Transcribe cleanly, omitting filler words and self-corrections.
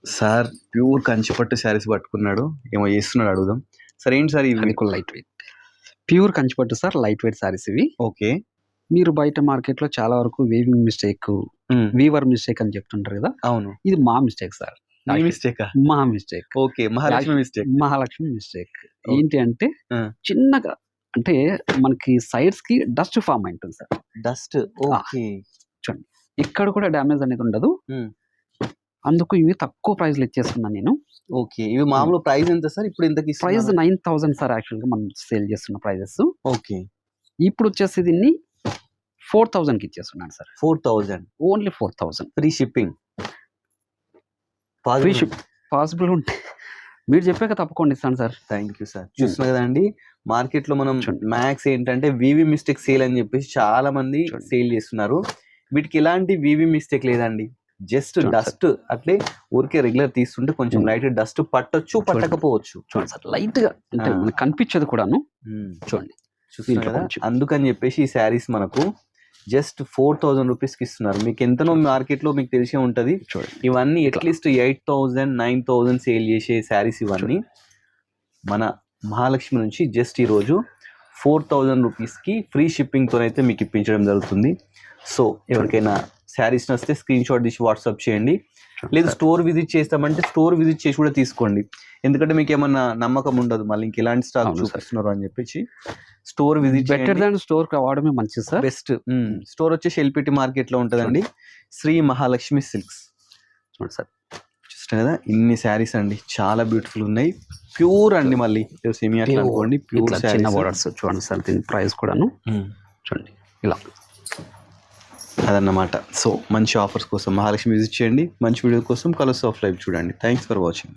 Sir pure కంచిపట్టు శారీస్ పట్టుకున్నాడు, ఏమో చేస్తున్నాడు, అడుగుదాం. సార్ ఏంటి సార్ ఇవి? అది కూడా లైట్ వెయిట్, ప్యూర్ కంచిపట్టు సార్, లైట్ వెయిట్ సారీస్ ఇవి. ఓకే. మీరు బయట మార్కెట్లో చాలా వరకు వీవింగ్ మిస్టేక్, వీవర్ మిస్టేక్ అని చెప్తుంటారు కదా. అవును. ఇది మా మిస్టేక్ సార్. మిస్టేక్ మా mistake. Okay, Mahalakshmi mistake. Mahalakshmi mistake ఏంటి అంటే చిన్నగా, అంటే మనకి సైడ్స్ కి డస్ట్ ఫామ్ ఉంటుంది సార్. డస్ట్. ఓకే. చూడండి, ఇక్కడ కూడా డ్యామేజ్ అనేది ఉండదు. అందుకు ఇవి తక్కువ ప్రైస్ లో ఇచ్చేస్తున్నాను నేను. ఓకే, ఇవి మామూలు ప్రైస్ ఎంత సార్ ఇప్పుడు? ఇంతకి ప్రైస్ 9,000 సార్. యాక్చువల్ గా మనం సేల్ చేస్తున్న ప్రైజెస్. ఓకే. ఇప్పుడు వచ్చేసి దీన్ని 4,000 కి ఇచ్చేస్తున్నాను sir. 4,000 only 4,000. Free shipping. Free ship possible ఉంటే మీరు చెప్పాక తప్పకుండా ఇస్తాను సార్. Thank you sir. చూస్తున్నా కదండి, మార్కెట్ లో మనం మ్యాక్స్ ఏంటంటే వీవీ మిస్టేక్ సేల్ అని చెప్పేసి చాలా మంది సేల్ చేస్తున్నారు. వీటికి ఎలాంటి వీవీ మిస్టేక్ లేదండి, జస్ట్ డస్ట్ అట్లే ఊరికే రెగ్యులర్ తీస్తుంటే కొంచెం లైట్ డస్ట్ పట్టొచ్చు, పట్టకపోవచ్చు. చూడండి సార్, లైట్ గా అంటే కనిపించదు కూడాను. చూడండి, చూస్తున్నా కదా, అందుకని చెప్పేసి ఈ శారీస్ మనకు జస్ట్ 4,000 రూపీస్కి ఇస్తున్నారు. మీకు ఎంతనో మార్కెట్లో మీకు తెలిసే ఉంటుంది. ఇవన్నీ అట్లీస్ట్ 8,000 9,000 సేల్ చేసే శారీస్ ఇవన్నీ. మన మహాలక్ష్మి నుంచి జస్ట్ ఈరోజు 4,000 రూపీస్కి ఫ్రీ షిప్పింగ్తో అయితే మీకు ఇప్పించడం జరుగుతుంది. సో ఎవరికైనా శారీస్ నచ్చితే స్క్రీన్ షాట్ తీసి వాట్సాప్ చేయండి, లేదు స్టోర్ విజిట్ చేస్తామంటే స్టోర్ విజిట్ చేసి కూడా తీసుకోండి. ఎందుకంటే మీకు ఏమన్నా నమ్మకం ఉండదు మళ్ళీ ఇంకెలాంటి స్టాక్ చూపిస్తున్నారు అని చెప్పేసి. Store visit better than store రావడమే మంచిది సార్. బెస్ట్. స్టోర్ వచ్చేసి ఎల్పిటి మార్కెట్ లో ఉంటుందండి, శ్రీ మహాలక్ష్మి సిల్క్స్. చూడండి సార్, చూస్తారు కదా ఇన్ని శారీస్ అండి, చాలా బ్యూటిఫుల్ ఉన్నాయి. ప్యూర్ అండి, మళ్ళీ సెమీ అట్లా అనుకోండి, ప్యూర్ చిన్న బోర్డర్స్. చూడండి సార్, దీని ప్రైస్ కూడాను చూడండి ఇలా అదన్నమాట. సో మంచి ఆఫర్స్ కోసం మహాలక్ష్మి విజిట్ చేయండి, మంచి వీడియో కోసం కలర్స్ ఆఫ్ లైఫ్ చూడండి. Thanks for watching.